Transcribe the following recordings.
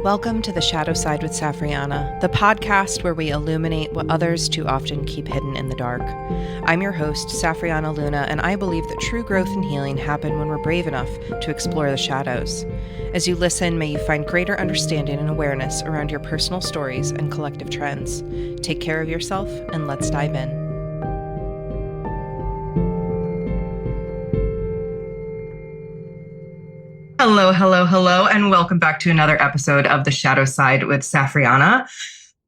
Welcome to The Shadow Side with Safrianna, the podcast where we illuminate what others too often keep hidden in the dark. I'm your host, Safrianna Lughna, and I believe that true growth and healing happen when we're brave enough to explore the shadows. As you listen, may you find greater understanding and awareness around your personal stories and collective trends. Take care of yourself, and let's dive in. Hello, and welcome back to another episode of The Shadow Side with Safrianna.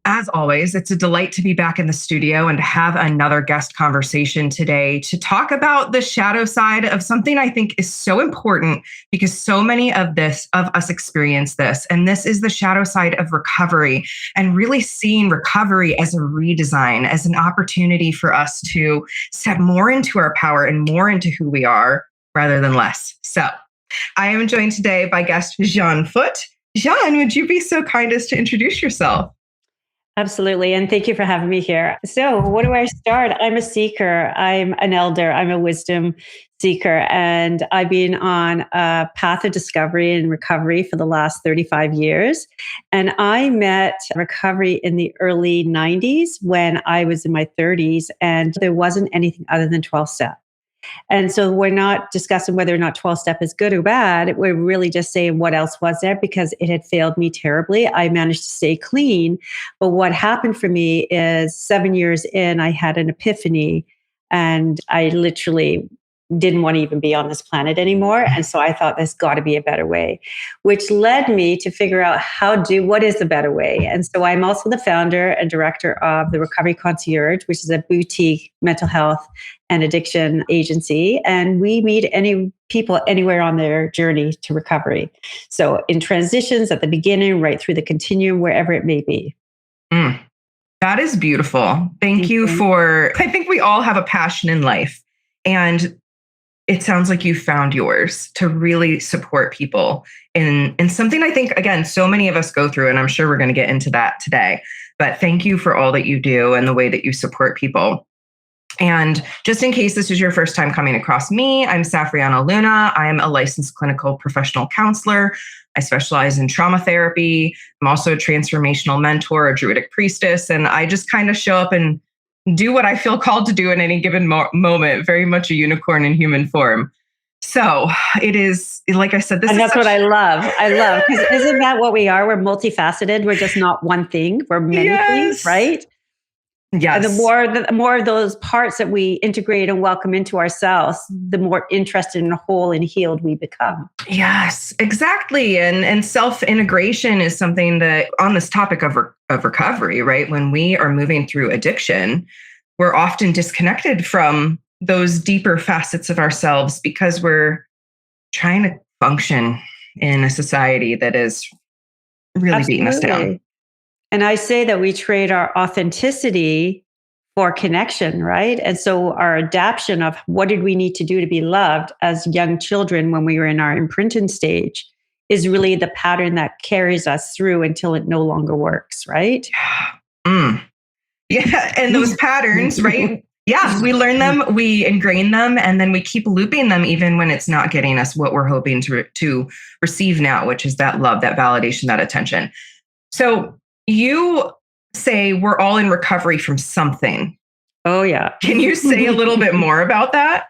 As always, it's a delight to be back in the studio and to have another guest conversation today to talk about the shadow side of something I think is so important because so many of us experience this. And this is the shadow side of recovery, and really seeing recovery as a redesign, as an opportunity for us to step more into our power and more into who we are rather than less. So I am joined today by guest Jeanne Foote. Jeanne, would you be so kind as to introduce yourself? Absolutely. And thank you for having me here. So where do I start? I'm a seeker. I'm an elder. I'm a wisdom seeker. And I've been on a path of discovery and recovery for the last 35 years. And I met recovery in the early 90s when I was in my 30s, and there wasn't anything other than 12-step. And so we're not discussing whether or not 12-step is good or bad. We're really just saying what else was there, because it had failed me terribly. I managed to stay clean. But what happened for me is 7 years in, I had an epiphany, and I literally didn't want to even be on this planet anymore. And so I thought there's got to be a better way, which led me to figure out what is the better way. And so I'm also the founder and director of the Recovery Concierge, which is a boutique mental health and addiction agency. And we meet any people anywhere on their journey to recovery. So in transitions, at the beginning, right through the continuum, wherever it may be. That is beautiful. Thank you I think we all have a passion in life, and it sounds like you found yours to really support people in something I think, again, so many of us go through, and I'm sure we're going to get into that today. But thank you for all that you do and the way that you support people. And just in case this is your first time coming across me, I'm Safrianna Lughna. I'm a licensed clinical professional counselor. I specialize in trauma therapy. I'm also a transformational mentor, a druidic priestess, and I just kind of show up and do what I feel called to do in any given moment, very much a unicorn in human form. So it is, like I said, that's what I love. Because isn't that what we are? We're multifaceted. We're just not one thing. We're many things, right? Yes. And the more of those parts that we integrate and welcome into ourselves, the more interested and whole and healed we become. Yes, exactly. And self-integration is something that, on this topic of recovery, right? When we are moving through addiction, we're often disconnected from those deeper facets of ourselves because we're trying to function in a society that is really beating us down. And I say that we trade our authenticity for connection, right? And so our adaptation of what did we need to do to be loved as young children when we were in our imprinting stage is really the pattern that carries us through until it no longer works, right? Yeah, and those patterns, right? Yeah, we learn them, we ingrain them, and then we keep looping them even when it's not getting us what we're hoping to receive now, which is that love, that validation, that attention. So you say we're all in recovery from something. Oh, yeah. Can you say a little bit more about that?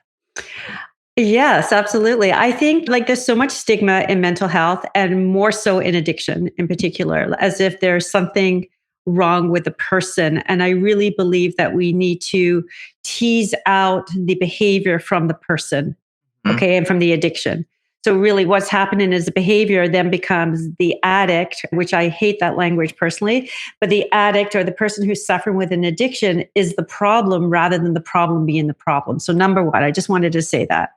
Yes, absolutely. I think there's so much stigma in mental health, and more so in addiction in particular, as if there's something wrong with the person. And I really believe that we need to tease out the behavior from the person, okay, and from the addiction. So really what's happening is the behavior then becomes the addict, which I hate that language personally, but the addict or the person who's suffering with an addiction is the problem rather than the problem being the problem. So number one, I just wanted to say that.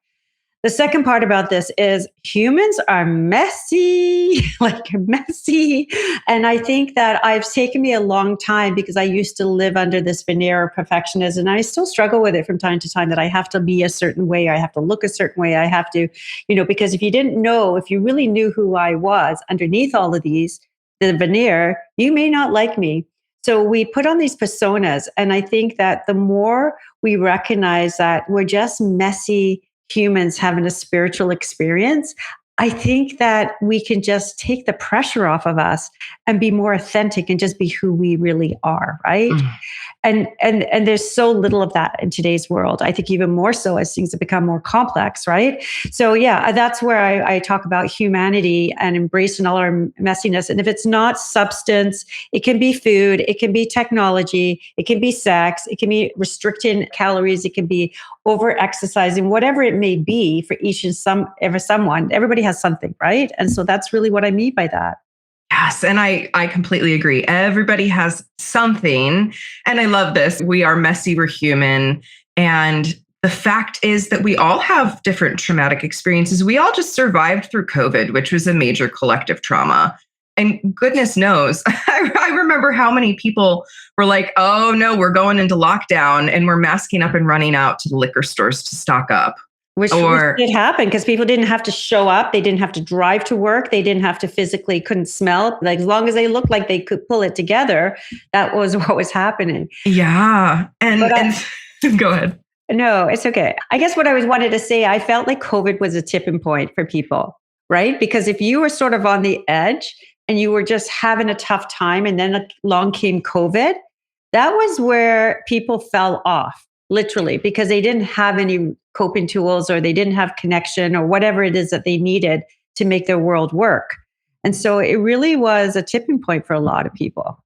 The second part about this is humans are messy. And I think that it's taken me a long time because I used to live under this veneer of perfectionism. And I still struggle with it from time to time, that I have to be a certain way. I have to look a certain way. I have to, because if you really knew who I was underneath all of these, the veneer, you may not like me. So we put on these personas. And I think that the more we recognize that we're just messy humans having a spiritual experience, I think that we can just take the pressure off of us and be more authentic and just be who we really are, right? Mm. And there's so little of that in today's world. I think even more so as things have become more complex, right? So yeah, that's where I talk about humanity and embracing all our messiness. And if it's not substance, it can be food, it can be technology, it can be sex, it can be restricting calories, it can be over exercising, whatever it may be for each and someone. Everybody has something, right? And so that's really what I mean by that. Yes. And I completely agree. Everybody has something. And I love this. We are messy, we're human. And the fact is that we all have different traumatic experiences. We all just survived through COVID, which was a major collective trauma. And goodness knows, I remember how many people were like, oh no, we're going into lockdown and we're masking up and running out to the liquor stores to stock up. Which did happen because people didn't have to show up. They didn't have to drive to work. They didn't have to couldn't smell. Like as long as they looked like they could pull it together, that was what was happening. Yeah. And go ahead. No, it's okay. I guess what I wanted to say, I felt like COVID was a tipping point for people, right? Because if you were sort of on the edge and you were just having a tough time and then along came COVID, that was where people fell off. Literally, because they didn't have any coping tools or they didn't have connection or whatever it is that they needed to make their world work. And so it really was a tipping point for a lot of people.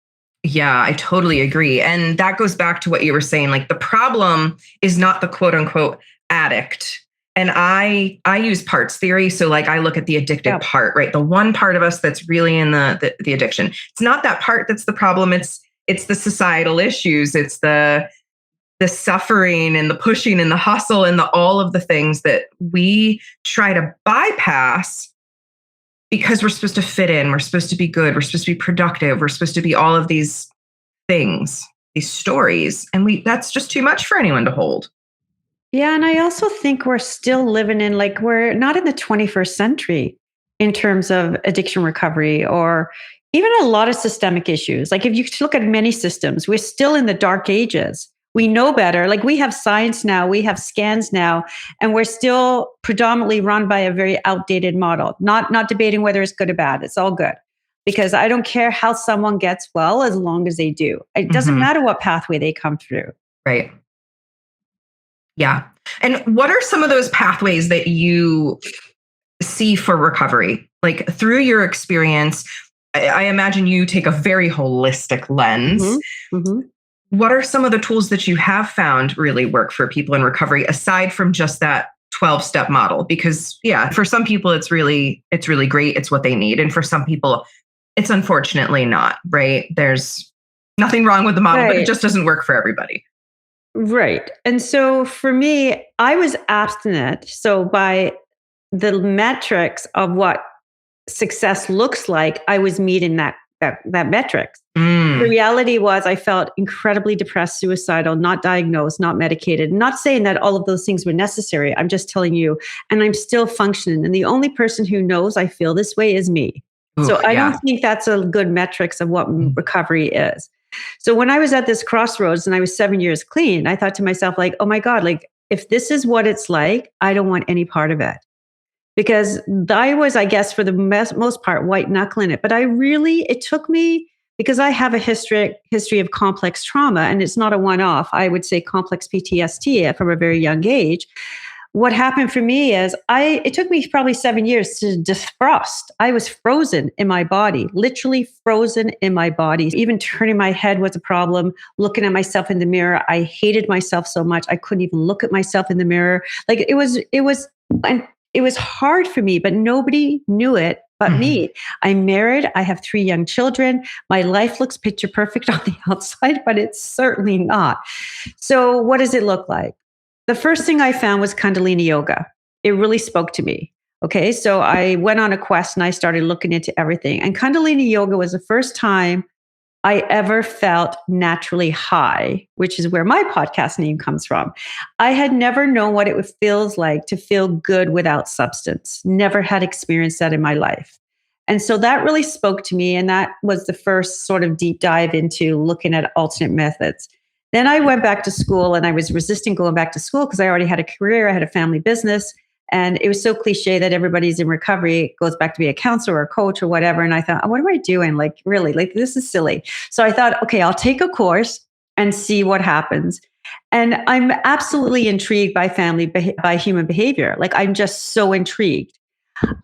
Yeah, I totally agree. And that goes back to what you were saying. Like the problem is not the quote unquote addict. And I use parts theory. So like I look at the addicted part, right? The one part of us that's really in the addiction. It's not that part that's the problem. It's the societal issues. It's the suffering and the pushing and the hustle and all of the things that we try to bypass because we're supposed to fit in. We're supposed to be good. We're supposed to be productive. We're supposed to be all of these things, these stories. And that's just too much for anyone to hold. Yeah. And I also think we're still living in we're not in the 21st century in terms of addiction recovery or even a lot of systemic issues. Like if you look at many systems, we're still in the dark ages. We know better. Like we have science now, we have scans now, and we're still predominantly run by a very outdated model. Not debating whether it's good or bad. It's all good. Because I don't care how someone gets well as long as they do. It doesn't matter what pathway they come through. Right. Yeah. And what are some of those pathways that you see for recovery? Like through your experience, I imagine you take a very holistic lens. Mm-hmm. Mm-hmm. What are some of the tools that you have found really work for people in recovery aside from just that 12-step model? Because yeah, for some people it's really great. It's what they need. And for some people, it's unfortunately not, right? There's nothing wrong with the model, right, but it just doesn't work for everybody. Right. And so for me, I was abstinent. So by the metrics of what success looks like, I was meeting that metrics. The reality was I felt incredibly depressed, suicidal, not diagnosed, not medicated. Not saying that all of those things were necessary. I'm just telling you, and I'm still functioning. And the only person who knows I feel this way is me. Oof, so I don't think that's a good metrics of what recovery is. So when I was at this crossroads and I was 7 years clean, I thought to myself, like, oh my God, like if this is what it's like, I don't want any part of it. Because I was, I guess, for the most part, white knuckling it. But it took me, because I have a history of complex trauma, and it's not a one-off, I would say complex PTSD from a very young age. What happened for me is it took me probably 7 years to defrost. I was frozen in my body, literally frozen in my body. Even turning my head was a problem. Looking at myself in the mirror, I hated myself so much. I couldn't even look at myself in the mirror. Like it was hard for me, but nobody knew it but me. I'm married. I have 3 young children. My life looks picture perfect on the outside, but it's certainly not. So what does it look like? The first thing I found was Kundalini yoga. It really spoke to me. Okay. So I went on a quest and I started looking into everything. And Kundalini yoga was the first time I ever felt naturally high, which is where my podcast name comes from. I had never known what it feels like to feel good without substance. Never had experienced that in my life. And so that really spoke to me. And that was the first sort of deep dive into looking at alternate methods. Then I went back to school and I was resisting going back to school because I already had a career. I had a family business. And it was so cliche that everybody's in recovery. It goes back to be a counselor or a coach or whatever. And I thought, oh, what am I doing? Like, really, like, this is silly. So I thought, okay, I'll take a course and see what happens. And I'm absolutely intrigued by by human behavior. Like, I'm just so intrigued.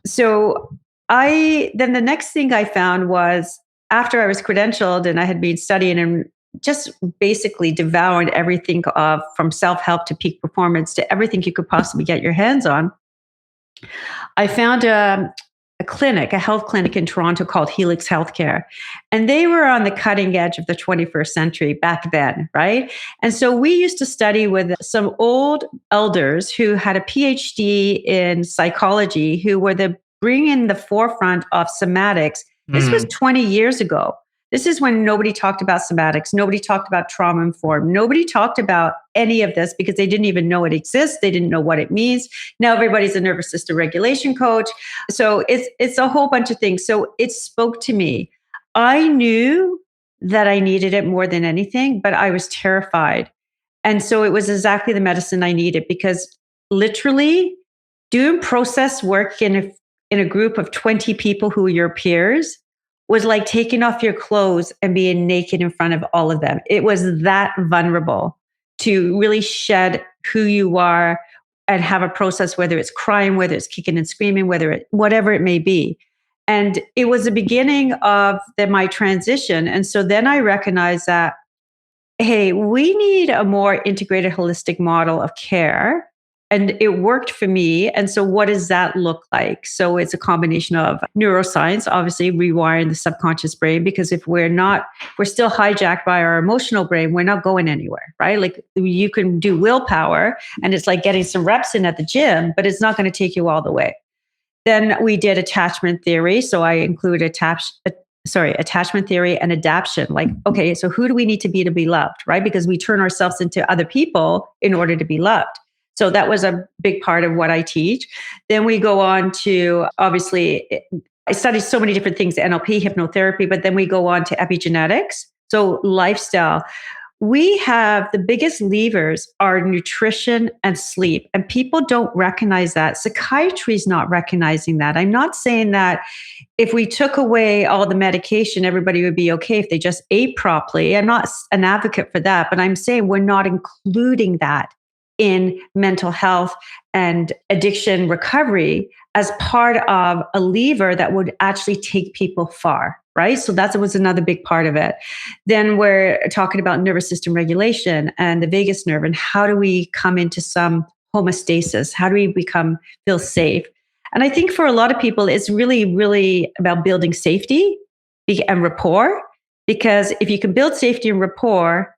So then the next thing I found was, after I was credentialed and I had been studying and just basically devoured everything from self-help to peak performance to everything you could possibly get your hands on, I found a health clinic in Toronto called Helix Healthcare. And they were on the cutting edge of the 21st century back then, right? And so we used to study with some old elders who had a PhD in psychology, who were bringing the forefront of somatics. This was 20 years ago. This is when nobody talked about somatics. Nobody talked about trauma informed. Nobody talked about any of this because they didn't even know it exists. They didn't know what it means. Now everybody's a nervous system regulation coach. So it's a whole bunch of things. So it spoke to me. I knew that I needed it more than anything, but I was terrified. And so it was exactly the medicine I needed, because literally doing process work in a group of 20 people who are your peers was like taking off your clothes and being naked in front of all of them. It was that vulnerable to really shed who you are and have a process, whether it's crying, whether it's kicking and screaming, whatever it may be. And it was the beginning of my transition. And so then I recognized that, hey, we need a more integrated, holistic model of care. And it worked for me. And so what does that look like? So it's a combination of neuroscience, obviously rewiring the subconscious brain, because if we're still hijacked by our emotional brain, we're not going anywhere, right? Like, you can do willpower and it's like getting some reps in at the gym, but it's not going to take you all the way. Then we did attachment theory. So I included attachment theory and adaptation. Like, okay, so who do we need to be loved, right? Because we turn ourselves into other people in order to be loved. So that was a big part of what I teach. Then we go on to, obviously, I studied so many different things, NLP, hypnotherapy, but then we go on to epigenetics. So lifestyle. We have the biggest levers are nutrition and sleep, and people don't recognize that. Psychiatry is not recognizing that. I'm not saying that if we took away all the medication, everybody would be okay if they just ate properly. I'm not an advocate for that, but I'm saying we're not including that in mental health and addiction recovery as part of a lever that would actually take people far, right? So that was another big part of it. Then we're talking about nervous system regulation and the vagus nerve, and how do we come into some homeostasis? How do we feel safe? And I think for a lot of people, it's really, really about building safety and rapport, because if you can build safety and rapport,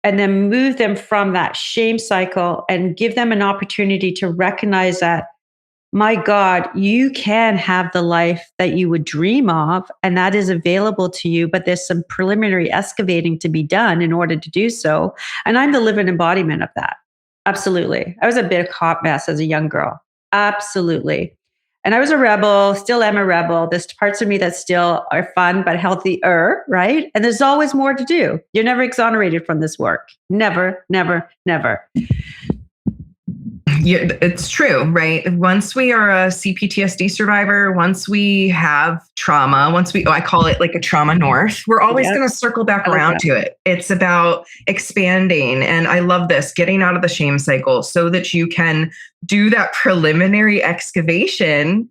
and then move them from that shame cycle and give them an opportunity to recognize that, my God, you can have the life that you would dream of, and that is available to you, but there's some preliminary excavating to be done in order to do so. And I'm the living embodiment of that. Absolutely. I was a bit of a hot mess as a young girl. Absolutely. And I was a rebel, still am a rebel. There's parts of me that still are fun, but healthier, right? And there's always more to do. You're never exonerated from this work. Never, never, never. Yeah, it's true, right? Once we are a CPTSD survivor, once we have trauma, I call it like a trauma north, we're always going to circle back around to it. It's about expanding. And I love this, getting out of the shame cycle so that you can do that preliminary excavation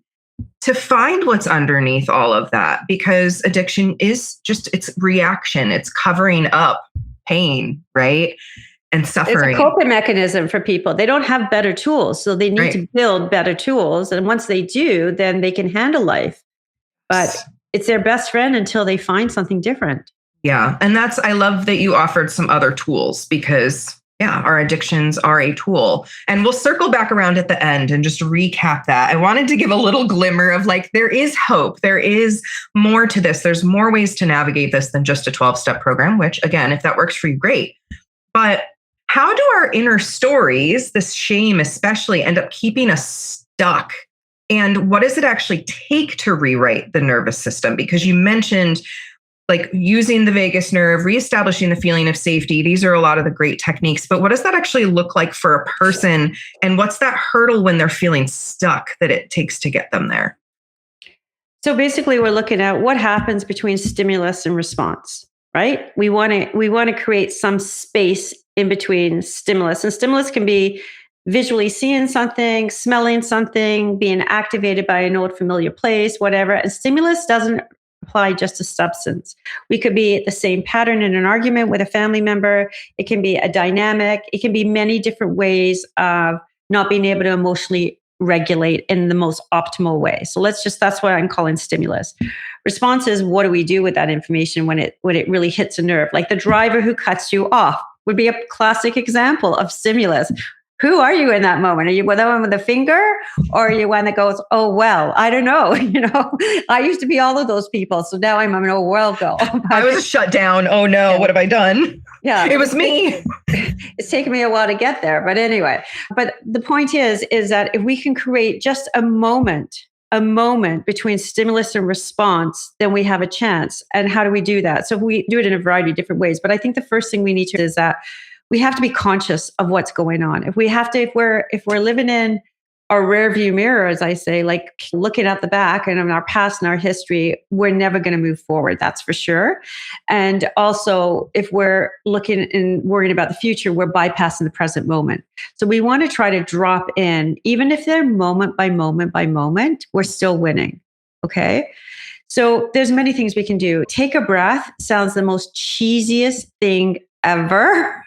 to find what's underneath all of that. Because addiction is it's reaction. It's covering up pain, right? And suffering. It's a coping mechanism for people. They don't have better tools, so they need to build better tools. And once they do, then they can handle life. But it's their best friend until they find something different. Yeah. And I love that you offered some other tools, because our addictions are a tool. And we'll circle back around at the end and just recap that. I wanted to give a little glimmer of like, there is hope. There is more to this. There's more ways to navigate this than just a 12-step program, which again, if that works for you, great. But how do our inner stories, this shame especially, end up keeping us stuck? And what does it actually take to rewrite the nervous system? Because you mentioned like using the vagus nerve, reestablishing the feeling of safety. These are a lot of the great techniques. But what does that actually look like for a person? And what's that hurdle when they're feeling stuck that it takes to get them there? So basically, we're looking at what happens between stimulus and response, right? We want to create some space in between stimulus. And stimulus can be visually seeing something, smelling something, being activated by an old familiar place, whatever. And stimulus doesn't apply just to substance. We could be the same pattern in an argument with a family member. It can be a dynamic. It can be many different ways of not being able to emotionally regulate in the most optimal way. So that's what I'm calling stimulus. Response is, what do we do with that information when it really hits a nerve? Like the driver who cuts you off would be a classic example of stimulus. Who are you in that moment? Are you the one with the finger, or are you one that goes, oh, well, I don't know. I used to be all of those people. So now I'm an oh, well girl. I was shut down. Oh no, yeah. What have I done? Yeah. It was me. It's taken me a while to get there. But anyway, the point is that if we can create just a moment between stimulus and response, then we have a chance. And how do we do that? So we do it in a variety of different ways. But I think the first thing we need to is that we have to be conscious of what's going on. If we're living in our rear view mirror, as I say, like looking at the back and in our past and our history, we're never going to move forward. That's for sure. And also, if we're looking and worrying about the future, we're bypassing the present moment. So we want to try to drop in, even if they're moment by moment by moment, we're still winning. Okay. So there's many things we can do. Take a breath sounds the most cheesiest thing ever.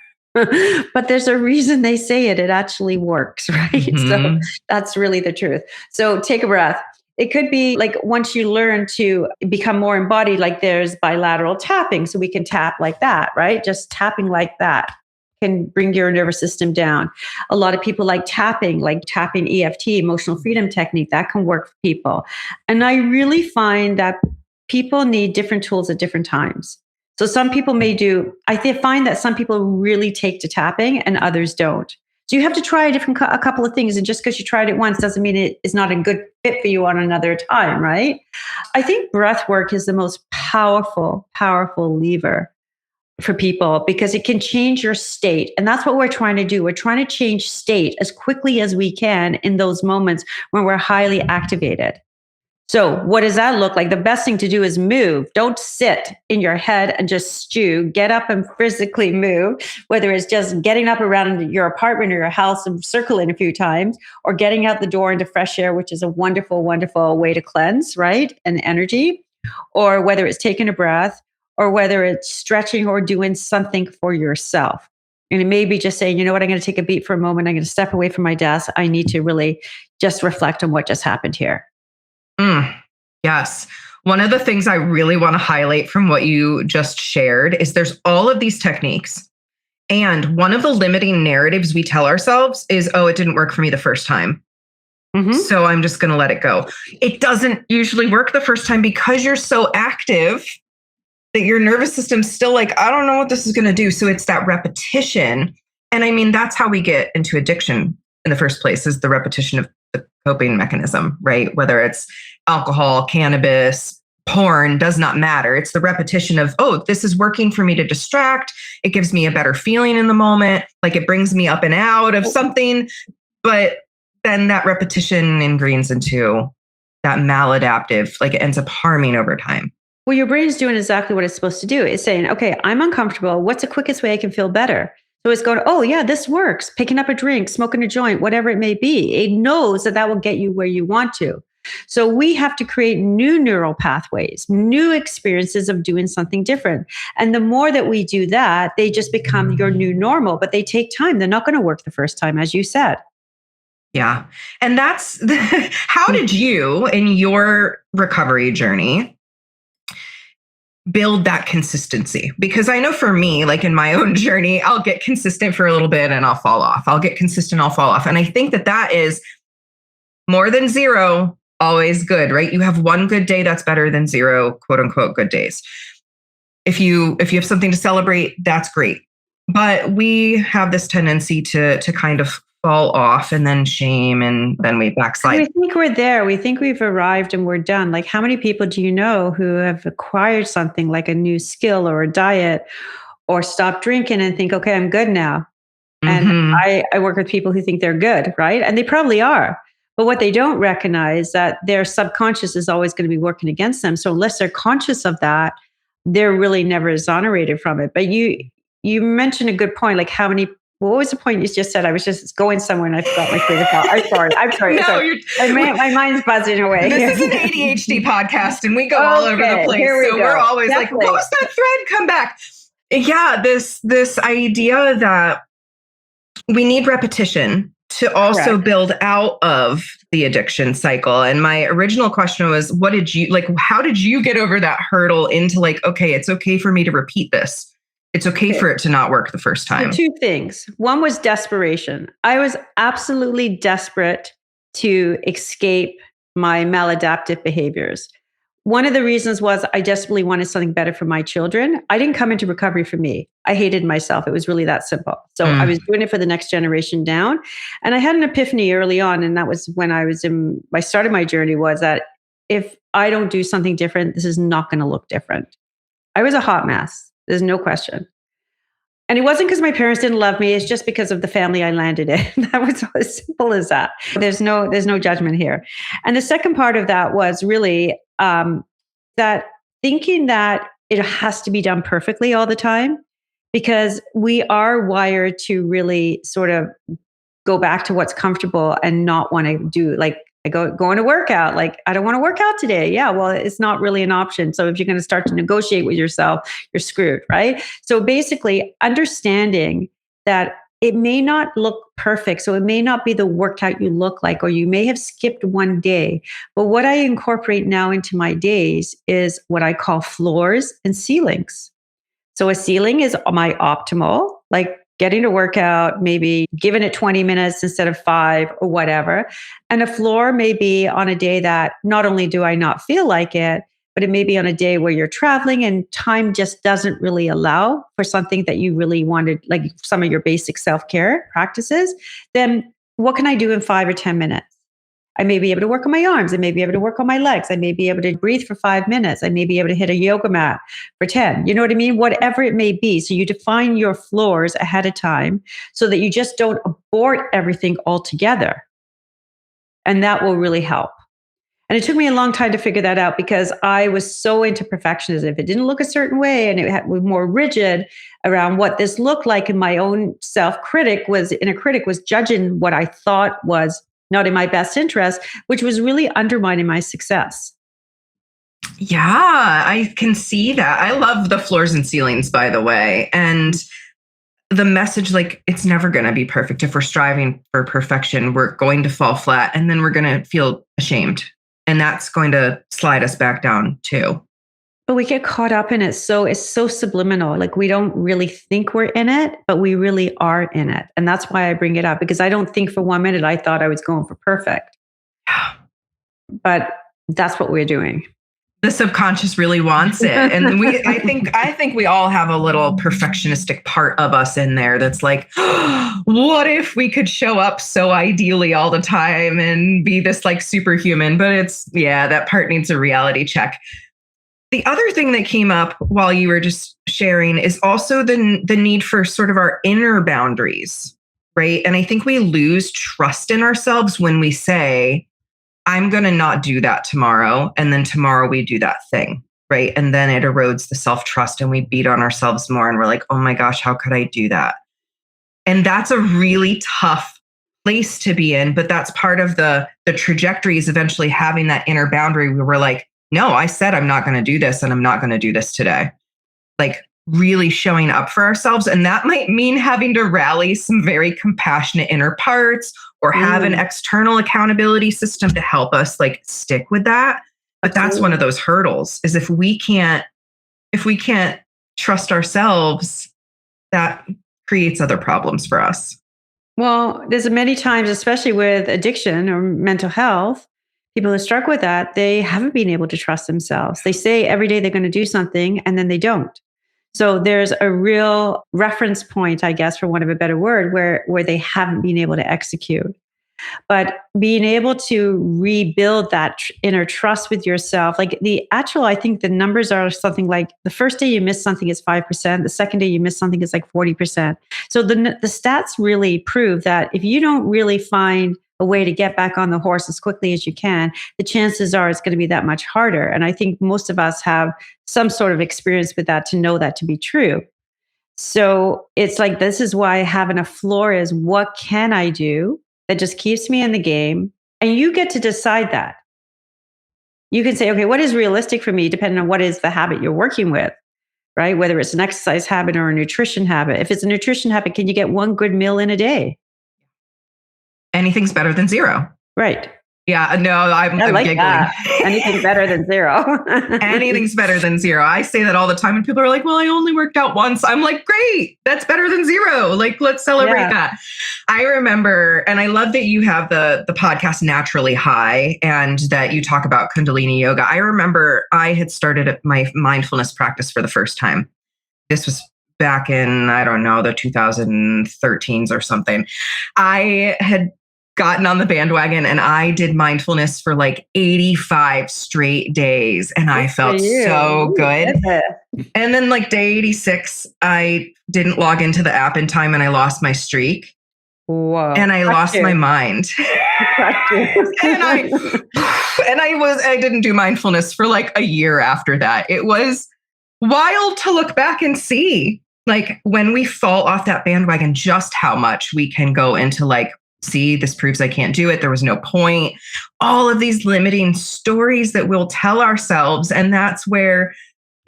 But there's a reason they say it. It actually works, right? Mm-hmm. So that's really the truth. So take a breath. It could be like once you learn to become more embodied, like there's bilateral tapping. So we can tap like that, right? Just tapping like that can bring your nervous system down. A lot of people like tapping EFT, emotional freedom technique. That can work for people. And I really find that people need different tools at different times. So some people I find that some people really take to tapping and others don't. So you have to try a couple of things. And just because you tried it once doesn't mean it is not a good fit for you on another time, right? I think breath work is the most powerful lever for people because it can change your state. And that's what we're trying to do. We're trying to change state as quickly as we can in those moments when we're highly activated. So what does that look like? The best thing to do is move. Don't sit in your head and just stew. Get up and physically move, whether it's just getting up around your apartment or your house and circling a few times, or getting out the door into fresh air, which is a wonderful, wonderful way to cleanse, right? And energy, or whether it's taking a breath, or whether it's stretching or doing something for yourself. And it may be just saying, you know what, I'm going to take a beat for a moment. I'm going to step away from my desk. I need to really just reflect on what just happened here. Yes. One of the things I really want to highlight from what you just shared is there's all of these techniques. And one of the limiting narratives we tell ourselves is, oh, it didn't work for me the first time. Mm-hmm. So I'm just going to let it go. It doesn't usually work the first time because you're so active that your nervous system's still like, I don't know what this is going to do. So it's that repetition. And I mean, that's how we get into addiction in the first place, is the repetition of the coping mechanism, right? Whether it's alcohol, cannabis, porn, does not matter. It's the repetition of, oh, this is working for me to distract. It gives me a better feeling in the moment. Like it brings me up and out of something. But then that repetition ingrains into that maladaptive, like it ends up harming over time. Well, your brain's doing exactly what it's supposed to do. It's saying, okay, I'm uncomfortable. What's the quickest way I can feel better? So it's going, oh yeah, this works. Picking up a drink, smoking a joint, whatever it may be. It knows that will get you where you want to. So we have to create new neural pathways, new experiences of doing something different. And the more that we do that, they just become your new normal, but they take time. They're not going to work the first time, as you said. Yeah. And that's, how did you, in your recovery journey, build that consistency? Because I know for me, like in my own journey, I'll get consistent for a little bit and I'll fall off. I'll get consistent, I'll fall off. And I think that is more than zero, always good, right? You have one good day, that's better than zero, quote unquote, good days. If you have something to celebrate, that's great. But we have this tendency to kind of fall off and then shame and then we backslide. We think we're there. We think we've arrived and we're done. Like, how many people do you know who have acquired something like a new skill or a diet or stopped drinking and think, okay, I'm good now? And I work with people who think they're good, right? And they probably are. But what they don't recognize that their subconscious is always going to be working against them. So unless they're conscious of that, they're really never exonerated from it. But you mentioned a good point, like how many. What was the point you just said? I was just going somewhere and I forgot my train of thought. I'm sorry. No, my mind's buzzing away. This is an ADHD podcast and we go all over the place. We're always Definitely. Like, what was that thread? Come back. Yeah, this idea that we need repetition to also Correct. Build out of the addiction cycle. And my original question was, how did you get over that hurdle into like, okay, it's okay for me to repeat this. It's okay for it to not work the first time. So two things. One was desperation. I was absolutely desperate to escape my maladaptive behaviors. One of the reasons was I desperately wanted something better for my children. I didn't come into recovery for me. I hated myself. It was really that simple. So I was doing it for the next generation down. And I had an epiphany early on. And that was when I started my journey, was that if I don't do something different, this is not going to look different. I was a hot mess. There's no question. And it wasn't because my parents didn't love me. It's just because of the family I landed in. That was as simple as that. There's no judgment here. And the second part of that was really that thinking that it has to be done perfectly all the time, because we are wired to really sort of go back to what's comfortable and not want to do, like, I go on a workout. Like, I don't want to work out today. Yeah, well, it's not really an option. So if you're going to start to negotiate with yourself, you're screwed, right? So basically understanding that it may not look perfect. So it may not be the workout you look like, or you may have skipped one day. But what I incorporate now into my days is what I call floors and ceilings. So a ceiling is my optimal, like getting to work out, maybe giving it 20 minutes instead of 5 or whatever. And a floor may be on a day that not only do I not feel like it, but it may be on a day where you're traveling and time just doesn't really allow for something that you really wanted, like some of your basic self-care practices. Then what can I do in 5 or 10 minutes? I may be able to work on my arms. I may be able to work on my legs. I may be able to breathe for 5 minutes. I may be able to hit a yoga mat for 10. You know what I mean? Whatever it may be. So you define your floors ahead of time so that you just don't abort everything altogether. And that will really help. And it took me a long time to figure that out because I was so into perfectionism. If it didn't look a certain way and it was more rigid around what this looked like, and my own self-critic was judging what I thought was not in my best interest, which was really undermining my success. Yeah, I can see that. I love the floors and ceilings, by the way. And the message, like, it's never going to be perfect. If we're striving for perfection, we're going to fall flat and then we're going to feel ashamed. And that's going to slide us back down too. But we get caught up in it. So it's so subliminal. Like, we don't really think we're in it, but we really are in it. And that's why I bring it up, because I don't think for 1 minute I thought I was going for perfect. But that's what we're doing. The subconscious really wants it. And I think we all have a little perfectionistic part of us in there that's like, what if we could show up so ideally all the time and be this like superhuman? But that part needs a reality check. The other thing that came up while you were just sharing is also the need for sort of our inner boundaries, right? And I think we lose trust in ourselves when we say, I'm going to not do that tomorrow. And then tomorrow we do that thing, right? And then it erodes the self-trust and we beat on ourselves more. And we're like, oh my gosh, how could I do that? And that's a really tough place to be in. But that's part of the trajectory, is eventually having that inner boundary where we're like, no, I said I'm not going to do this and I'm not going to do this today. Like, really showing up for ourselves. And that might mean having to rally some very compassionate inner parts or have an external accountability system to help us like stick with that. But that's one of those hurdles, is if we can't trust ourselves, that creates other problems for us. Well, there's many times, especially with addiction or mental health, people who struggle with that, they haven't been able to trust themselves. They say every day they're going to do something and then they don't. So there's a real reference point, I guess, for want of a better word, where they haven't been able to execute. But being able to rebuild that inner trust with yourself, like I think the numbers are something like the first day you miss something is 5%, the second day you miss something is like 40%. So the stats really prove that if you don't really find a way to get back on the horse as quickly as you can, the chances are it's going to be that much harder. And I think most of us have some sort of experience with that to know that to be true. So it's like, this is why having a floor is, what can I do that just keeps me in the game? And you get to decide that. You can say, okay, what is realistic for me, depending on what is the habit you're working with, right? Whether it's an exercise habit or a nutrition habit. If it's a nutrition habit, can you get one good meal in a day? Anything's better than zero. Right. Yeah, no, I'm like giggling. That. Anything better than zero. Anything's better than zero. I say that all the time and people are like, well, I only worked out once. I'm like, great, that's better than zero. Like, let's celebrate that. I remember, and I love that you have the podcast Naturally High and that you talk about Kundalini yoga. I remember I had started my mindfulness practice for the first time. This was back in, I don't know, the 2013s or something. I had gotten on the bandwagon and I did mindfulness for like 85 straight days and I felt so good. And then like day 86, I didn't log into the app in time and I lost my streak. Whoa. And I lost my mind. and I didn't do mindfulness for like a year after that. It was wild to look back and see, like, when we fall off that bandwagon, just how much we can go into like, see, this proves I can't do it. There was no point. All of these limiting stories that we'll tell ourselves. And that's where,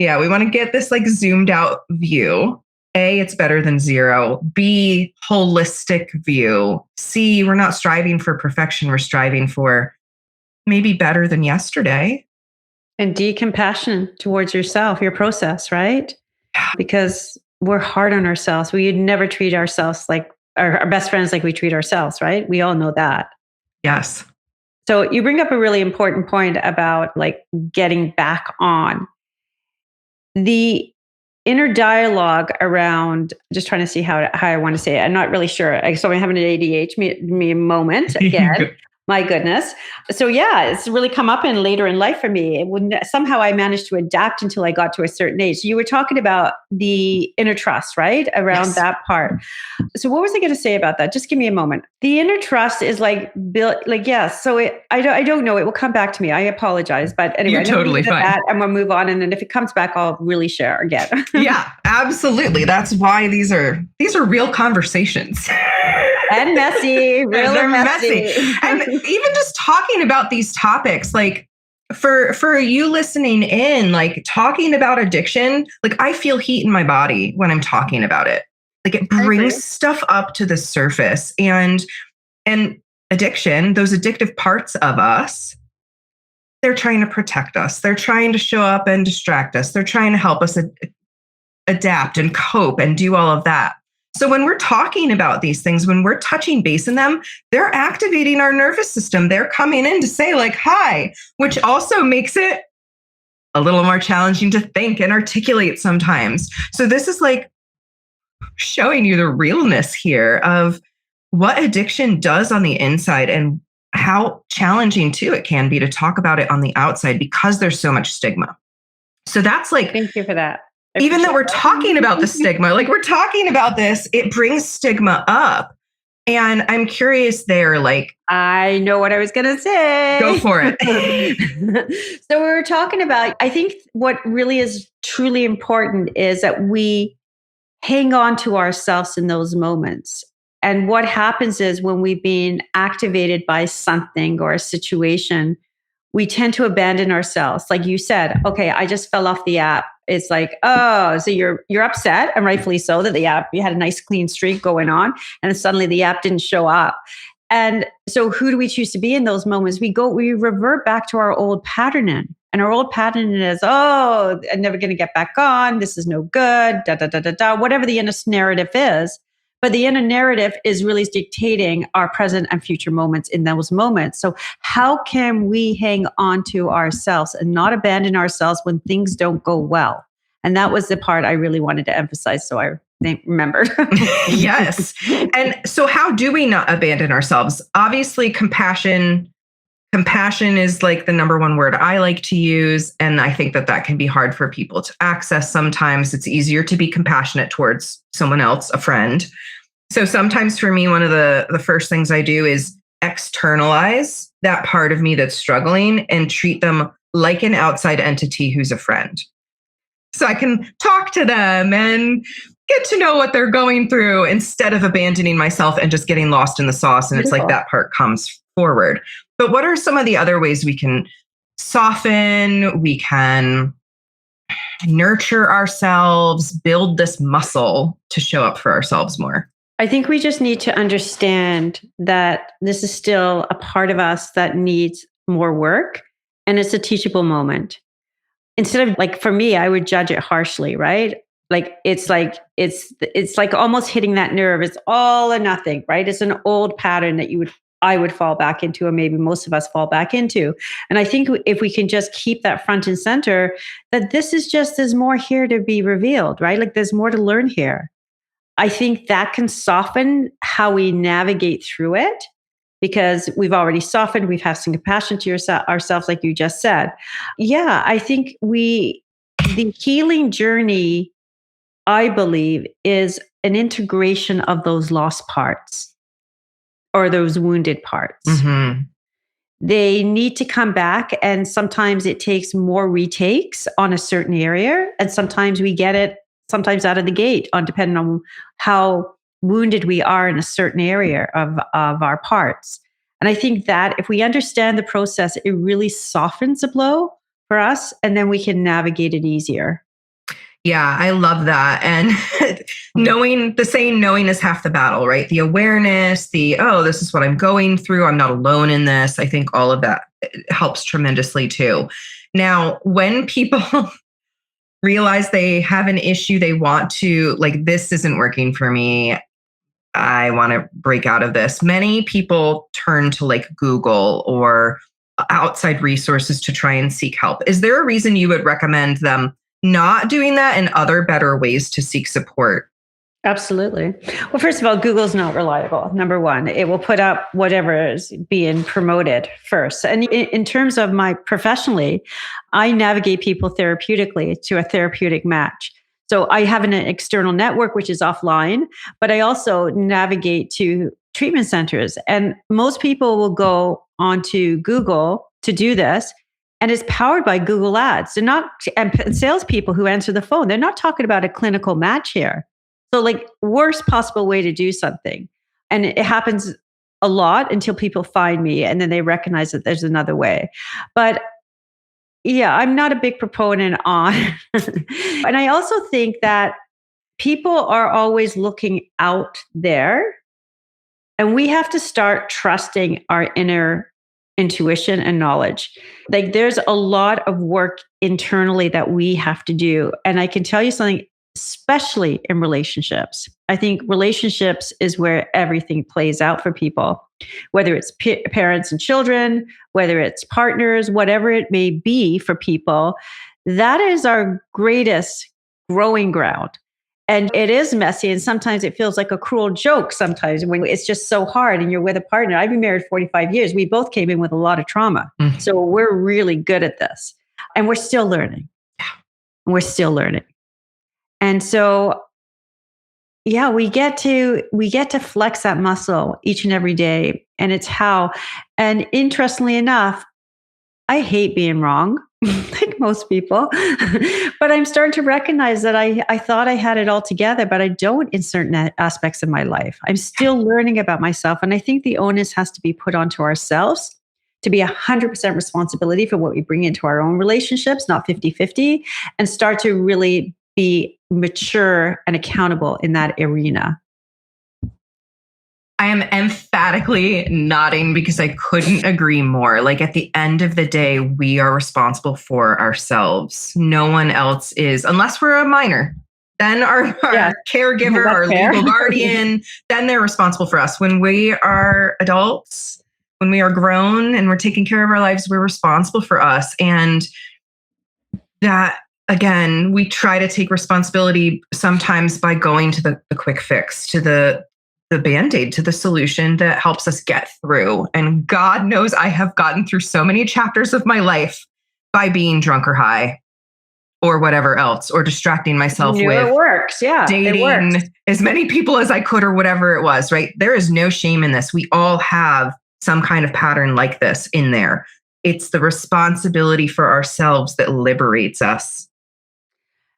we want to get this like zoomed out view. A, it's better than zero. B, holistic view. C, we're not striving for perfection. We're striving for maybe better than yesterday. And D, compassion towards yourself, your process, right? Because we're hard on ourselves. We'd never treat ourselves like our best friends like we treat ourselves, right? We all know that. Yes. So you bring up a really important point about like getting back on. The inner dialogue around, just trying to see how I want to say it. I'm not really sure. So I'm having an ADHD moment again. My goodness. So it's really come up in later in life for me. Somehow I managed to adapt until I got to a certain age. So you were talking about the inner trust, right? Around that part. So what was I going to say about that? Just give me a moment. The inner trust is like built, like, yes. So I don't know. It will come back to me. I apologize. But anyway, you're totally fine. And we'll move on. And then if it comes back, I'll really share again. Yeah, absolutely. That's why these are real conversations. And messy, really messy. And even just talking about these topics, like for you listening in, like talking about addiction, like I feel heat in my body when I'm talking about it. Like it brings stuff up to the surface, and addiction, those addictive parts of us, they're trying to protect us. They're trying to show up and distract us. They're trying to help us adapt and cope and do all of that. So when we're talking about these things, when we're touching base in them, they're activating our nervous system. They're coming in to say like, hi, which also makes it a little more challenging to think and articulate sometimes. So this is like showing you the realness here of what addiction does on the inside and how challenging too it can be to talk about it on the outside because there's so much stigma. So that's like, thank you for that. Even though we're talking about the stigma, like we're talking about this, it brings stigma up. And I'm curious there, like. I know what I was going to say. Go for it. So we were talking about, I think what really is truly important is that we hang on to ourselves in those moments. And what happens is when we've been activated by something or a situation, we tend to abandon ourselves. Like you said, okay, I just fell off the app. It's like, oh, so you're upset, and rightfully so, that the app, you had a nice clean streak going on, and suddenly the app didn't show up. And so who do we choose to be in those moments? We revert back to our old patterning. And our old pattern is, oh, I'm never going to get back on. This is no good, whatever the inner narrative is. But the inner narrative is really dictating our present and future moments in those moments. So how can we hang on to ourselves and not abandon ourselves when things don't go well? And that was the part I really wanted to emphasize. So I remembered. Yes. And so how do we not abandon ourselves? Obviously, compassion is like the number one word I like to use. And I think that can be hard for people to access. Sometimes it's easier to be compassionate towards someone else, a friend. So sometimes for me, one of the first things I do is externalize that part of me that's struggling and treat them like an outside entity who's a friend. So I can talk to them and get to know what they're going through instead of abandoning myself and just getting lost in the sauce. And it's like that part comes forward. But what are some of the other ways we can soften, we can nurture ourselves, build this muscle to show up for ourselves more? I think we just need to understand that this is still a part of us that needs more work, and it's a teachable moment. Instead of, like, for me, I would judge it harshly, right? It's like almost hitting that nerve. It's all or nothing, right? It's an old pattern that I would fall back into, or maybe most of us fall back into. And I think if we can just keep that front and center, that there's more here to be revealed, right? Like, there's more to learn here. I think that can soften how we navigate through it, because we've already softened, we've had some compassion to ourselves, like you just said. Yeah, I think the healing journey, I believe, is an integration of those lost parts or those wounded parts. Mm-hmm. They need to come back, and sometimes it takes more retakes on a certain area, and sometimes we get it sometimes out of the gate, depending on how wounded we are in a certain area of our parts. And I think that if we understand the process, it really softens the blow for us, and then we can navigate it easier. Yeah, I love that. And knowing is half the battle, right? The awareness, this is what I'm going through. I'm not alone in this. I think all of that helps tremendously too. Now, when people realize they have an issue, they want to, like, this isn't working for me, I want to break out of this. Many people turn to like Google or outside resources to try and seek help. Is there a reason you would recommend them not doing that and other better ways to seek support? Absolutely. Well, first of all, Google's not reliable. Number one, it will put up whatever is being promoted first. And in terms of professionally, I navigate people therapeutically to a therapeutic match. So I have an external network, which is offline, but I also navigate to treatment centers. And most people will go onto Google to do this. And it's powered by Google Ads. They're not, and salespeople who answer the phone, they're not talking about a clinical match here. So, like, worst possible way to do something. And it happens a lot until people find me and then they recognize that there's another way. But yeah, I'm not a big proponent on. And I also think that people are always looking out there, and we have to start trusting our inner intuition and knowledge. Like, there's a lot of work internally that we have to do. And I can tell you something, especially in relationships. I think relationships is where everything plays out for people, whether it's parents and children, whether it's partners, whatever it may be for people. That is our greatest growing ground. And it is messy. And sometimes it feels like a cruel joke sometimes when it's just so hard and you're with a partner. I've been married 45 years. We both came in with a lot of trauma. Mm-hmm. So we're really good at this. And we're still learning. We're still learning. And so, yeah, we get to flex that muscle each and every day. And it's how, and interestingly enough, I hate being wrong, like most people, but I'm starting to recognize that I thought I had it all together, but I don't in certain aspects of my life. I'm still learning about myself. And I think the onus has to be put onto ourselves to be 100% responsibility for what we bring into our own relationships, not 50-50, and start to really be mature and accountable in that arena. I am emphatically nodding because I couldn't agree more. Like, at the end of the day, we are responsible for ourselves. No one else is, unless we're a minor. Then our caregiver, our legal guardian, then they're responsible for us. When we are adults, when we are grown and we're taking care of our lives, we're responsible for us. And that again, we try to take responsibility sometimes by going to the quick fix, to the Band-Aid, to the solution that helps us get through. And God knows I have gotten through so many chapters of my life by being drunk or high or whatever else, or distracting myself with it works. Yeah, it dating works. as many people as I could or whatever it was, right? There is no shame in this. We all have some kind of pattern like this in there. It's the responsibility for ourselves that liberates us.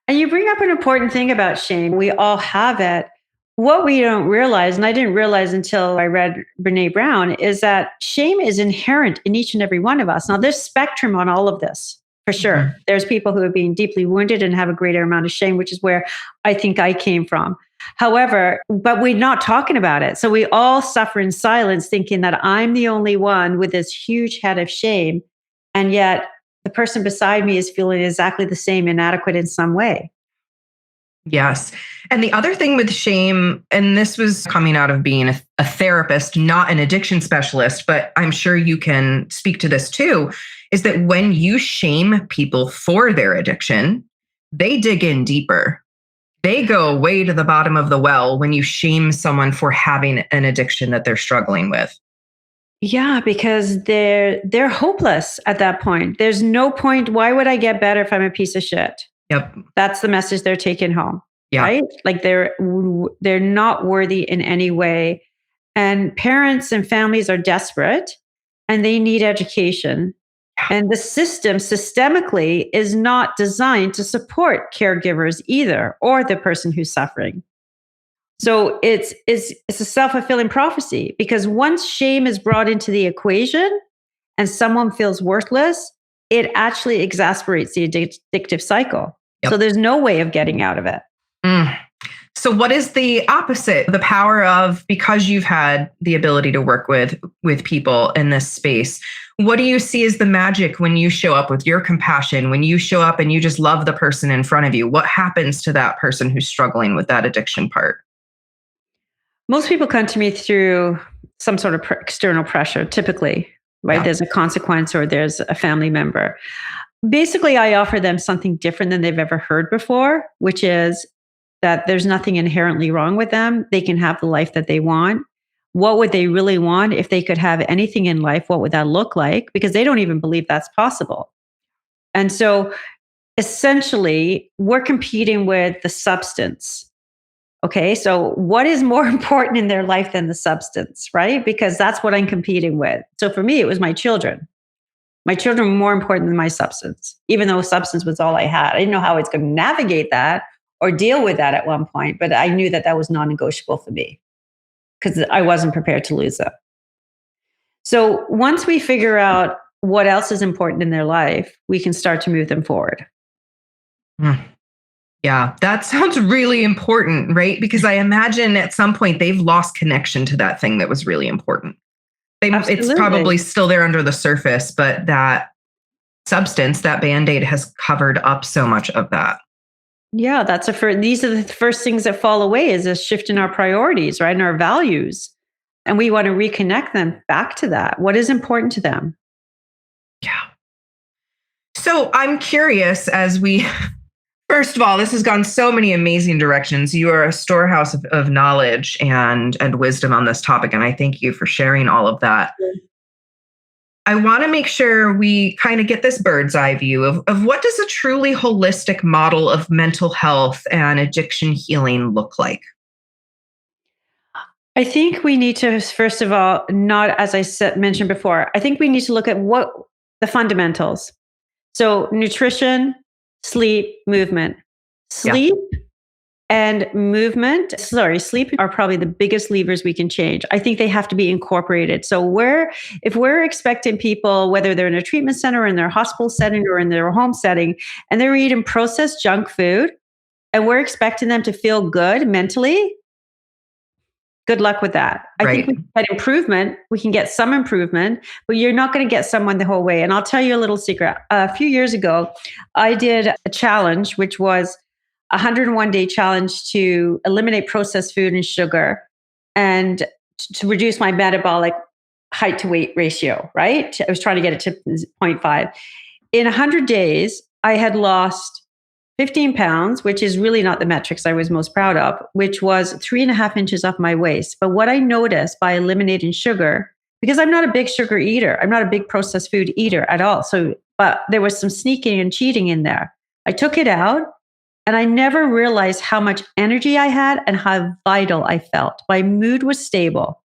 And you bring up an important thing about shame. We all have it. What we don't realize, and I didn't realize until I read Brene Brown, is that shame is inherent in each and every one of us. Now, there's spectrum on all of this, for sure. Mhm. There's people who are being deeply wounded and have a greater amount of shame, which is where I think I came from. However, but we're not talking about it. So we all suffer in silence, thinking that I'm the only one with this huge head of shame. And yet the person beside me is feeling exactly the same, inadequate in some way. Yes. And the other thing with shame, and this was coming out of being a therapist, not an addiction specialist, but I'm sure you can speak to this too, is that when you shame people for their addiction, they dig in deeper. They go way to the bottom of the well when you shame someone for having an addiction that they're struggling with. Yeah, because they're hopeless at that point. There's no point. Why would I get better if I'm a piece of shit? Yep. That's the message they're taking home. Yeah. Right? Like they're not worthy in any way. And parents and families are desperate and they need education. And the system systemically is not designed to support caregivers either, or the person who's suffering. So it's a self-fulfilling prophecy, because once shame is brought into the equation and someone feels worthless, it actually exasperates the addictive cycle. Yep. So there's no way of getting out of it. Mm. So what is the opposite? The power of, because you've had the ability to work with people in this space, what do you see as the magic when you show up with your compassion, when you show up and you just love the person in front of you? What happens to that person who's struggling with that addiction part? Most people come to me through some sort of external pressure, typically, right? Yeah. There's a consequence or there's a family member. Basically, I offer them something different than they've ever heard before, which is that there's nothing inherently wrong with them. They can have the life that they want. What would they really want if they could have anything in life? What would that look like? Because they don't even believe that's possible. And so essentially, we're competing with the substance. Okay, so what is more important in their life than the substance, right? Because that's what I'm competing with. So for me, it was my children. My children were more important than my substance, even though substance was all I had. I didn't know how I was going to navigate that or deal with that at one point, but I knew that that was non-negotiable for me because I wasn't prepared to lose them. So once we figure out what else is important in their life, we can start to move them forward. Yeah, that sounds really important, right? Because I imagine at some point they've lost connection to that thing that was really important. It's probably still there under the surface, but that substance, that Band-Aid, has covered up so much of that. Yeah, these are the first things that fall away, is a shift in our priorities, right? And our values. And we want to reconnect them back to that. What is important to them? Yeah. So I'm curious, first of all, this has gone so many amazing directions. You are a storehouse of knowledge and wisdom on this topic, and I thank you for sharing all of that. I want to make sure we kind of get this bird's eye view of what does a truly holistic model of mental health and addiction healing look like? I think we need to, first of all, not, as I mentioned before, I think we need to look at what the fundamentals. So nutrition, sleep, movement. Sleep and movement, sleep are probably the biggest levers we can change. I think they have to be incorporated. So if we're expecting people, whether they're in a treatment center or in their hospital setting or in their home setting, and they're eating processed junk food, and we're expecting them to feel good mentally, good luck with that. I think we can get improvement. We can get some improvement, but you're not going to get someone the whole way. And I'll tell you a little secret. A few years ago, I did a challenge, which was a 101-day challenge to eliminate processed food and sugar and to reduce my metabolic height to weight ratio, right? I was trying to get it to 0.5. In 100 days, I had lost 15 pounds, which is really not the metrics I was most proud of, which was 3.5 inches off my waist. But what I noticed by eliminating sugar, because I'm not a big sugar eater, I'm not a big processed food eater at all. So, but there was some sneaking and cheating in there. I took it out and I never realized how much energy I had and how vital I felt. My mood was stable,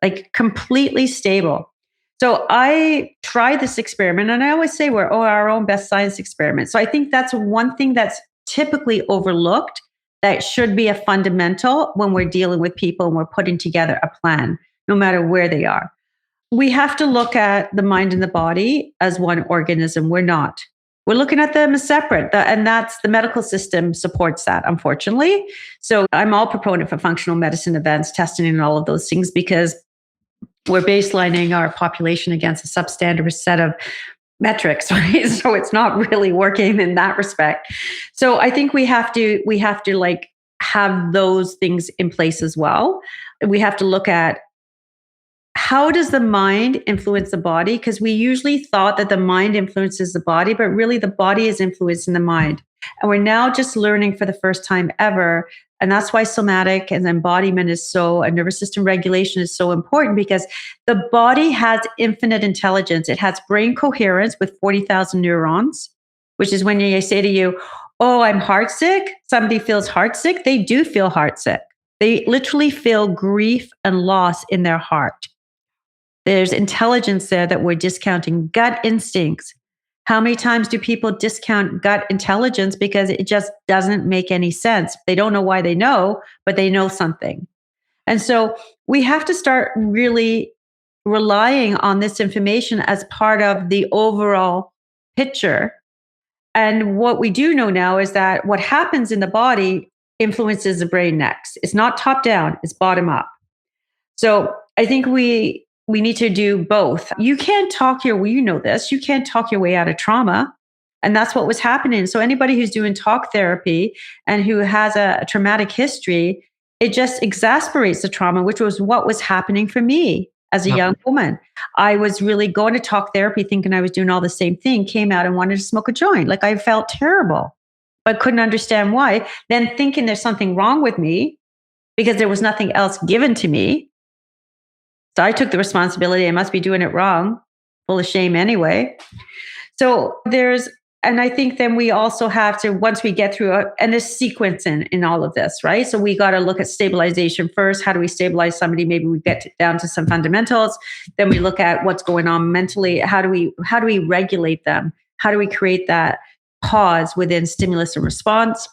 like completely stable. So I tried this experiment, and I always say we're our own best science experiment. So I think that's one thing that's typically overlooked that should be a fundamental when we're dealing with people and we're putting together a plan, no matter where they are. We have to look at the mind and the body as one organism. We're not. We're looking at them as separate, and that's the medical system supports that, unfortunately. So I'm all proponent for functional medicine events, testing and all of those things, because we're baselining our population against a substandard set of metrics, right? So it's not really working in that respect. So I think we have to like have those things in place as well. We have to look at how does the mind influence the body? Because we usually thought that the mind influences the body, but really the body is influencing the mind. And we're now just learning for the first time ever. And that's why somatic and embodiment and nervous system regulation is so important, because the body has infinite intelligence. It has brain coherence with 40,000 neurons, which is when you say to you, oh, I'm heartsick. Somebody feels heartsick. They do feel heartsick. They literally feel grief and loss in their heart. There's intelligence there that we're discounting. Gut instincts. How many times do people discount gut intelligence because it just doesn't make any sense? They don't know why they know, but they know something. And so we have to start really relying on this information as part of the overall picture. And what we do know now is that what happens in the body influences the brain next. It's not top down, it's bottom up. So I think we need to do both. You can't talk you know this, you can't talk your way out of trauma. And that's what was happening. So anybody who's doing talk therapy and who has a traumatic history, it just exasperates the trauma, which was what was happening for me as a young woman. I was really going to talk therapy thinking I was doing all the same thing, came out and wanted to smoke a joint. Like I felt terrible, but couldn't understand why. Then thinking there's something wrong with me because there was nothing else given to me. So I took the responsibility. I must be doing it wrong, full of shame anyway. So and I think then we also have to, once we get through and there's sequence in all of this, right? So we got to look at stabilization first. How do we stabilize somebody? Maybe we get down to some fundamentals. Then we look at what's going on mentally. How do we regulate them? How do we create that pause within stimulus and response?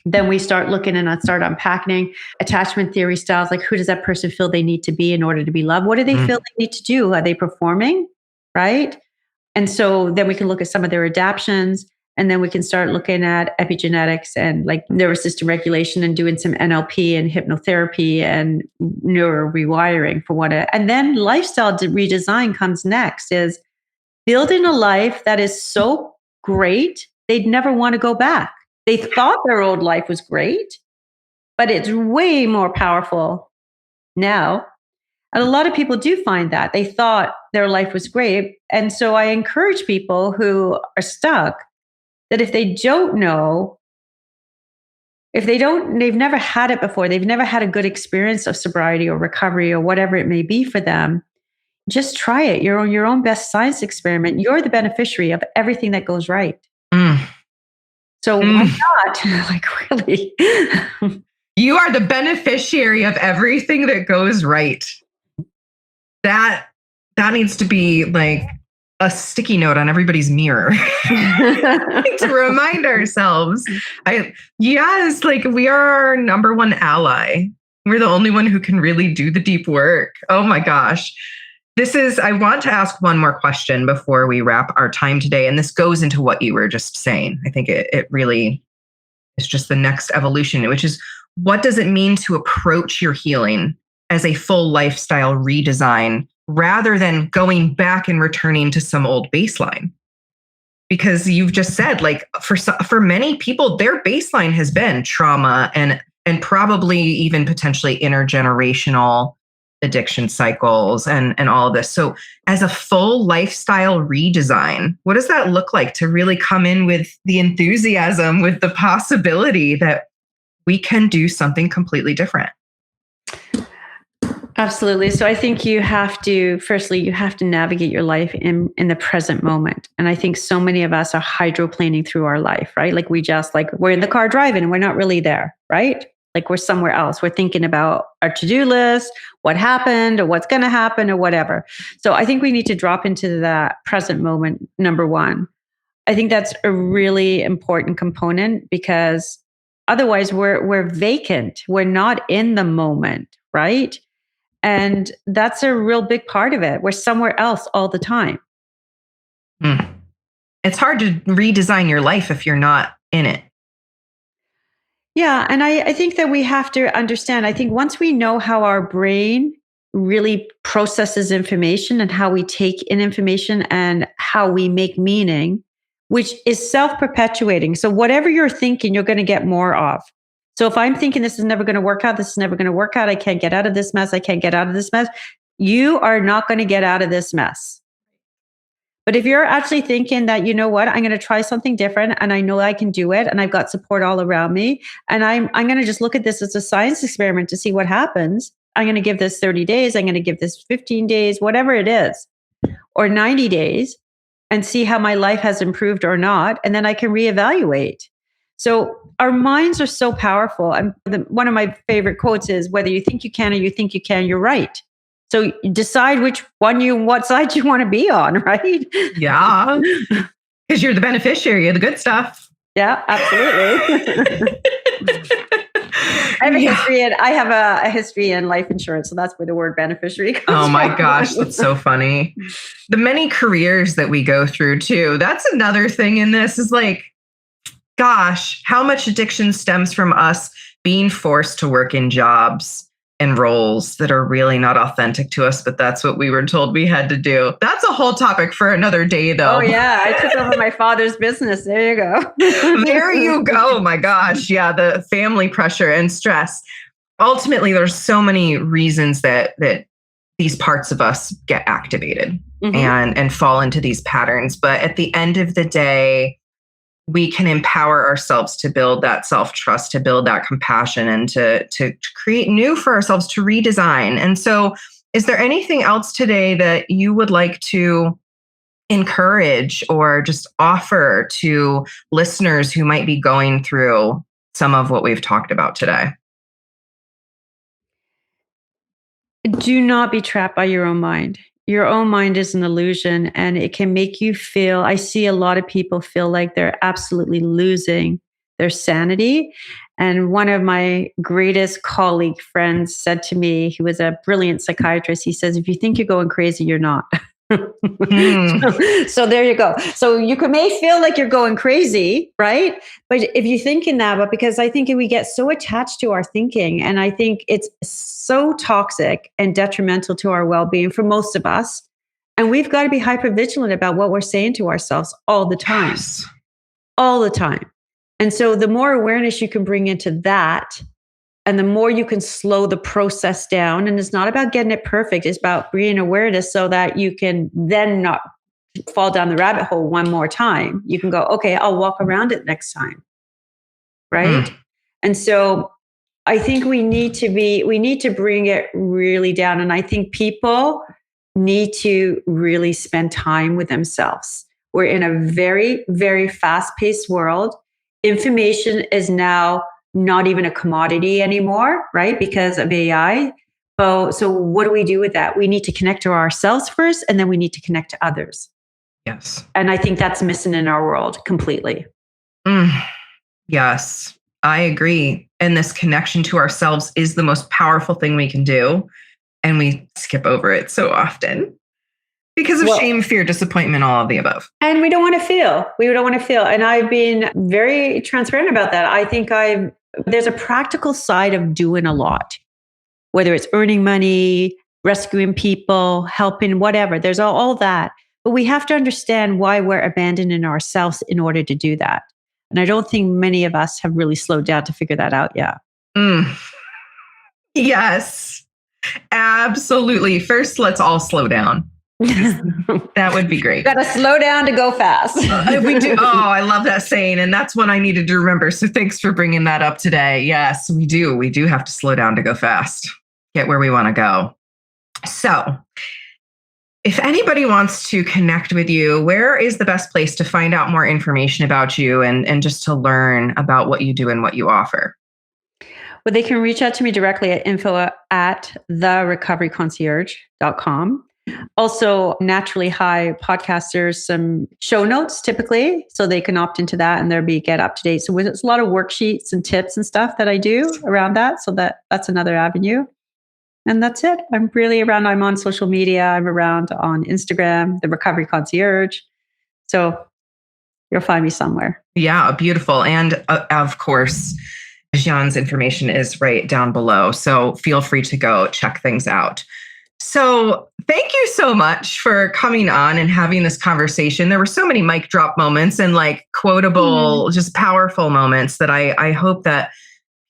Then we start looking and start unpacking attachment theory styles, like who does that person feel they need to be in order to be loved? What do they feel they need to do? Are they performing? Right? And so then we can look at some of their adaptions, and then we can start looking at epigenetics and like nervous system regulation and doing some NLP and hypnotherapy and neuro rewiring for one. And then lifestyle redesign comes next, is building a life that is so great, they'd never want to go back. They thought their old life was great, but it's way more powerful now. And a lot of people do find that they thought their life was great. And so I encourage people who are stuck that if they don't know, they've never had it before, they've never had a good experience of sobriety or recovery or whatever it may be for them, just try it. You're on your own best science experiment. You're the beneficiary of everything that goes right. So why not? Like, really? You are the beneficiary of everything that goes right. That needs to be like a sticky note on everybody's mirror to remind ourselves. Like we are our number one ally. We're the only one who can really do the deep work. Oh my gosh. I want to ask one more question before we wrap our time today. And this goes into what you were just saying. I think it really is just the next evolution, which is, what does it mean to approach your healing as a full lifestyle redesign rather than going back and returning to some old baseline? Because you've just said, like, for many people, their baseline has been trauma and probably even potentially intergenerational addiction cycles and all of this. So as a full lifestyle redesign, what does that look like to really come in with the enthusiasm, with the possibility that we can do something completely different? Absolutely. So I think you have to navigate your life in the present moment. And I think so many of us are hydroplaning through our life, right? Like we're in the car driving and we're not really there, right? Like we're somewhere else. We're thinking about our to-do list, what happened or what's going to happen or whatever. So I think we need to drop into that present moment, number one. I think that's a really important component because otherwise we're vacant. We're not in the moment, right? And that's a real big part of it. We're somewhere else all the time. It's hard to redesign your life if you're not in it. Yeah. And I think that we have to understand, I think once we know how our brain really processes information and how we take in information and how we make meaning, which is self-perpetuating. So whatever you're thinking, you're going to get more of. So if I'm thinking this is never going to work out, I can't get out of this mess, you are not going to get out of this mess. But if you're actually thinking that, you know what, I'm going to try something different and I know I can do it and I've got support all around me and I'm going to just look at this as a science experiment to see what happens. I'm going to give this 30 days, I'm going to give this 15 days, whatever it is, or 90 days and see how my life has improved or not. And then I can reevaluate. So our minds are so powerful. And one of my favorite quotes is, whether you think you can or you think you can, you're right. So decide what side you want to be on, right? Yeah. Because you're the beneficiary of the good stuff. Yeah, absolutely. I have a history in life insurance, so that's where the word beneficiary comes from. Oh my gosh, that's so funny. The many careers that we go through too. That's another thing in this is like, gosh, how much addiction stems from us being forced to work in jobs and roles that are really not authentic to us, but that's what we were told we had to do. That's a whole topic for another day, though. Oh yeah, I took over my father's business. There you go. There you go. Oh my gosh. Yeah, the family pressure and stress. Ultimately, there's so many reasons that these parts of us get activated and fall into these patterns. But at the end of the day, we can empower ourselves to build that self-trust, to build that compassion, and to create new for ourselves, to redesign. And so is there anything else today that you would like to encourage or just offer to listeners who might be going through some of what we've talked about today? Do not be trapped by your own mind. Your own mind is an illusion and it can make you feel, I see a lot of people feel like they're absolutely losing their sanity. And one of my greatest colleague friends said to me, he was a brilliant psychiatrist. He says, if you think you're going crazy, you're not. So there you go. So you may feel like you're going crazy, right? But if you're thinking that, but because I think we get so attached to our thinking, and I think it's so toxic and detrimental to our well-being for most of us. And we've got to be hyper vigilant about what we're saying to ourselves all the time, Yes. all the time. And so the more awareness you can bring into that, and the more you can slow the process down, and it's not about getting it perfect, it's about bringing awareness so that you can then not fall down the rabbit hole one more time. You can go, okay, I'll walk around it next time. Right. And so I think we need to bring it really down. And I think people need to really spend time with themselves. We're in a very, very fast-paced world. Information is now not even a commodity anymore, right? Because of AI. So what do we do with that? We need to connect to ourselves first, and then we need to connect to others. Yes. And I think that's missing in our world completely. Yes, I agree. And this connection to ourselves is the most powerful thing we can do. And we skip over it so often because of shame, fear, disappointment, all of the above. And we don't want to feel. And I've been very transparent about that. I think there's a practical side of doing a lot, whether it's earning money, rescuing people, helping, whatever. There's all that. But we have to understand why we're abandoning ourselves in order to do that. And I don't think many of us have really slowed down to figure that out yet. Yes. Absolutely. First, let's all slow down. That would be great. Got to slow down to go fast. We do. Oh, I love that saying. And that's one I needed to remember. So thanks for bringing that up today. Yes, we do. We do have to slow down to go fast, get where we want to go. So if anybody wants to connect with you, where is the best place to find out more information about you and just to learn about what you do and what you offer? Well, they can reach out to me directly at info@therecoveryconcierge.com. Also, Naturally High podcasters, some show notes typically, so they can opt into that and get up to date. So there's a lot of worksheets and tips and stuff that I do around that. So that's another avenue. And that's it. I'm really around. I'm on social media. I'm around on Instagram, the Recovery Concierge. So you'll find me somewhere. Yeah, beautiful. And of course, Jeanne's information is right down below. So feel free to go check things out. So thank you so much for coming on and having this conversation. There were so many mic drop moments and like quotable, just powerful moments that I hope that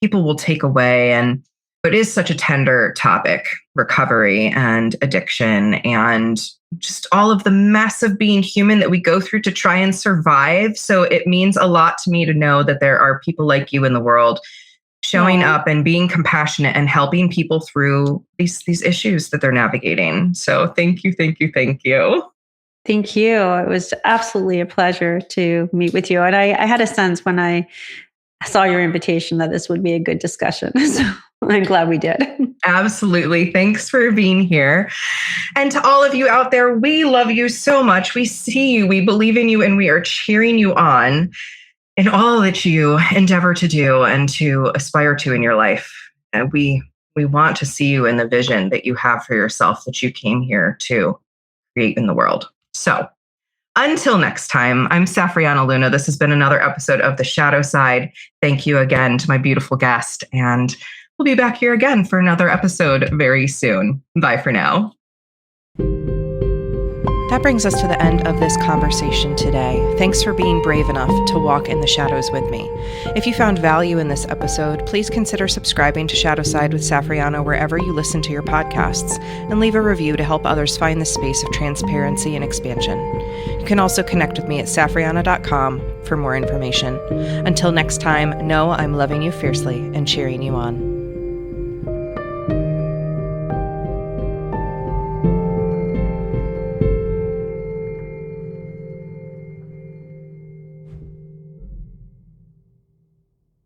people will take away. And it is such a tender topic, recovery and addiction and just all of the mess of being human that we go through to try and survive. So it means a lot to me to know that there are people like you in the world showing up and being compassionate and helping people through these issues that they're navigating. So thank you, thank you, thank you. Thank you. It was absolutely a pleasure to meet with you. And I had a sense when I saw your invitation that this would be a good discussion. So I'm glad we did. Absolutely. Thanks for being here. And to all of you out there, we love you so much. We see you, we believe in you, and we are cheering you on in all that you endeavor to do and to aspire to in your life. And we want to see you in the vision that you have for yourself that you came here to create in the world. So until next time, I'm Safrianna Lughna. This has been another episode of The Shadow Side. Thank you again to my beautiful guest. And we'll be back here again for another episode very soon. Bye for now. That brings us to the end of this conversation today. Thanks for being brave enough to walk in the shadows with me. If you found value in this episode, please consider subscribing to Shadow Side with Safrianna wherever you listen to your podcasts, and leave a review to help others find the space of transparency and expansion. You can also connect with me at safrianna.com for more information. Until next time, know I'm loving you fiercely and cheering you on.